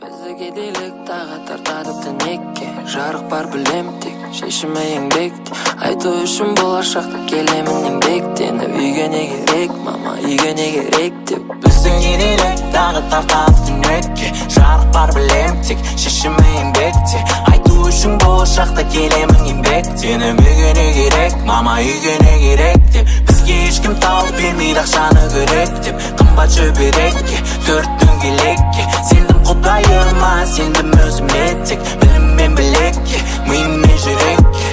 Bizdeki dilek dağı tartады тінекке. Жарық бар білем тек, шешімі еңбекте. Айту үшін болашақта келемін еңбектеніп. Үйге не керек, мама, үйге не керек деп. Bizdeki dilek dağı tartады тінекке. Жарық бар білем тек, шешімі еңбекте. Айту үшін болашақта келемін еңбектеніп. Үйге не керек, мама, үйге не керек деп. Бізге ешкім тауып бермейді ақшаны керек деп. Қымбат шөберекке, төрт дөңгелекке. Сендім құдайыма, сендім өзіме тек. Білім мен білекке, миым мен жүрекке.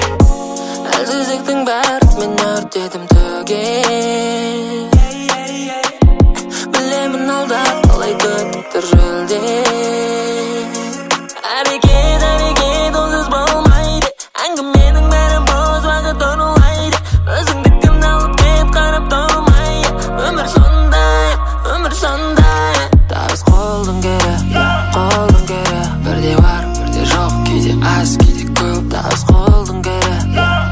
Әлсіздіктің бәрін мен өртедім төге. Білемін алда қалай көптіктер жөлде. Әрекет, онсыз болмайды. Әңгіменің бәрі бос уақыт орылайды. Өзіңдікін алып кет қарап тұрмай. Өмір сондай, өмір сондай. Табыс қолдың кері, қолдың кері. Бірде бар, бірде жоқ, кейде аз, кейде көп. Табыс қолдың кері,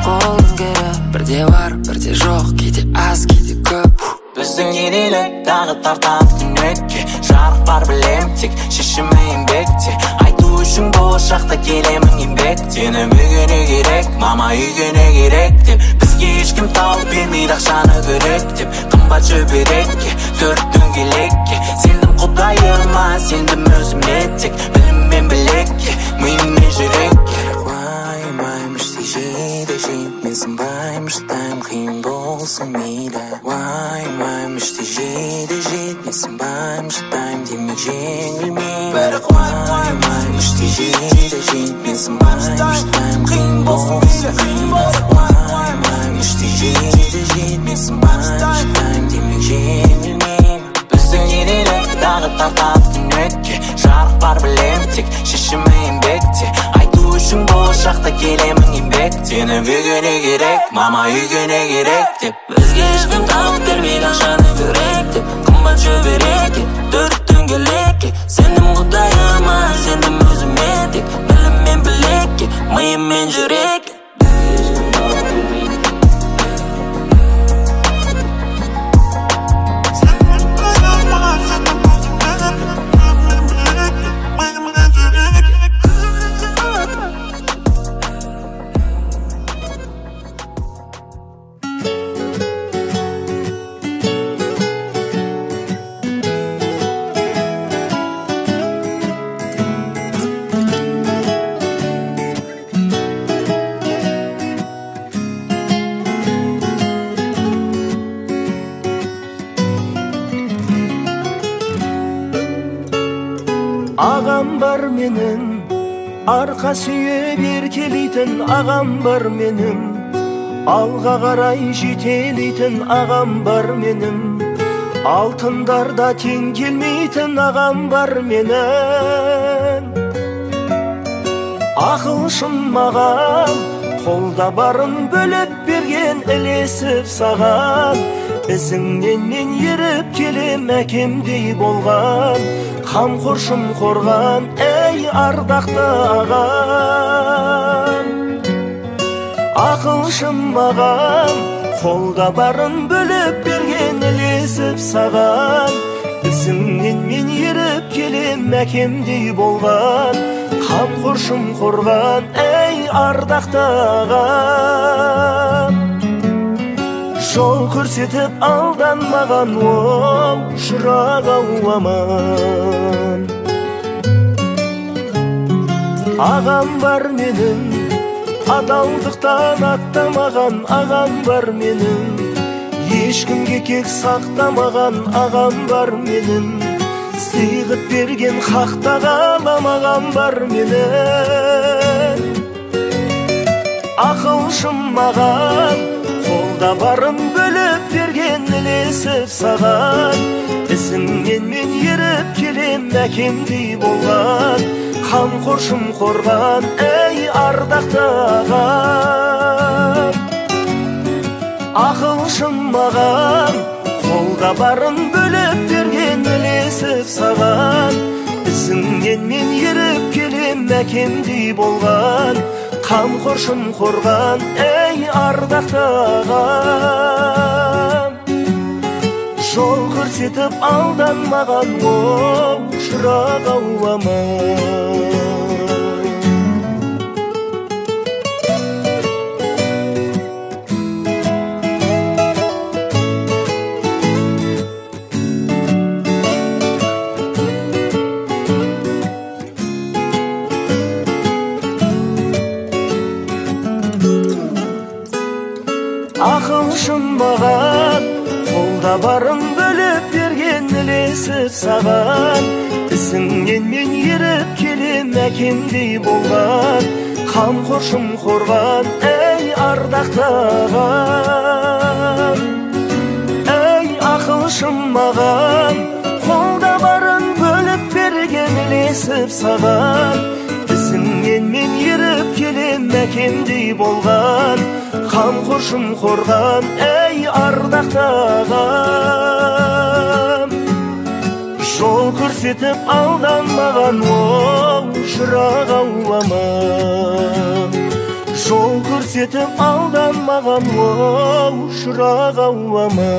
қолдың кері. Бірде бар, бірде жоқ, кейде аз, кейде көп. Біздің ерелік дағы тартады түнекке. Жарық бар білем тек, шешімі еңбекте. Айту үшін болашақта келемін еңбектеніп. Үйге не керек, мама, үйге не керек деп. Бізге ешкім тауып бермейді ақшаны керек деп. Қымбат шөберекке, төрт дөңгелекке. Сендім құдайыма, сендім өзіме тек. Білім мен білекке, миым мен жүрекке. Уайымаймыш жейді мен сынбаймыш тайм қиын болсын мейлі. Уайымаймыш жейді мен сынбаймыш тайм демек жеңілмей. Бірақ уайымаймыш жейді мен сынбаймыш тайм қиын болсын мейлі. Уайымаймыш жейді мен сынбаймыш тайм демек жеңілмей. Біздің ерелік дағы тартады түнекке. Жарық бар білем тек, шешімі еңбекте. Айту үшін болашақта келемін еңбектеніп. Үйге не керек, мама, үйге не керек деп. Бізге ешкім тауып бермейді ақшаны керек деп. Қымбат шөберекке, төрт дөңгелекке. Сендім құдайыма, сендім өзіме тек. Білім мен білекке, миым мен жүрекке. Ағам бар менің, арқа сүйеп еркелейтін ағам бар менің. Алға қарай жетелейтін ағам бар менің. Алтындарда тең келмейтін ағам бар менің. Ақылшым маған, қолда барын бөліп берген ілесіп саған. Ізіңнен мен еріп келем әкемдей болған. Қамқоршым қорған, әй ардақты ағам. Ақылшым маған, қолда барын бөліп берген ілесіп саған. Ізіңнен мен еріп келем әкемдей болған. Қамқоршым қорған, әй ардақты ағам. Жол көрсетіп алданмаған, оу, жырақ ауламан. Ағам бар менің, адалдықтан аттамаған ағам бар менің. Ешкімге кек сақтамаған ағам бар менің. Сыйғып берген хақта қаламаған бар менің. Ақылшым маған, қолда барын бөліп берген ілесіп саған. Ізіңнен мен еріп келем әкемдей болған. Қамқоршым қорған, әй ардақты ағам. Ақылшым маған, қолда барын бөліп берген ілесіп саған. Ізіңнен мен еріп келем әкемдей болған. Қамқоршым қорған, әй ардақты ағам. Жол көрсетіп алданмаған, оу, жырақ ауламан. ауама. Ақылшым маған, қолда барын бөліп берген, ілесіп саған. Ісіңнен мен еріп келем, әкемдей болған, қамқоршым қорған, әй ардақтаған. Әй ақылшым маған, қолда барын бөліп берген, ілесіп саған. Ісіңнен мен еріп келем, әкемдей болған, қамқоршым қорған, әй ардақтаған. Жол көрсетіп алданмаған, оу шырақ ауама. Жол көрсетіп алданмаған, оу шырақ ауама.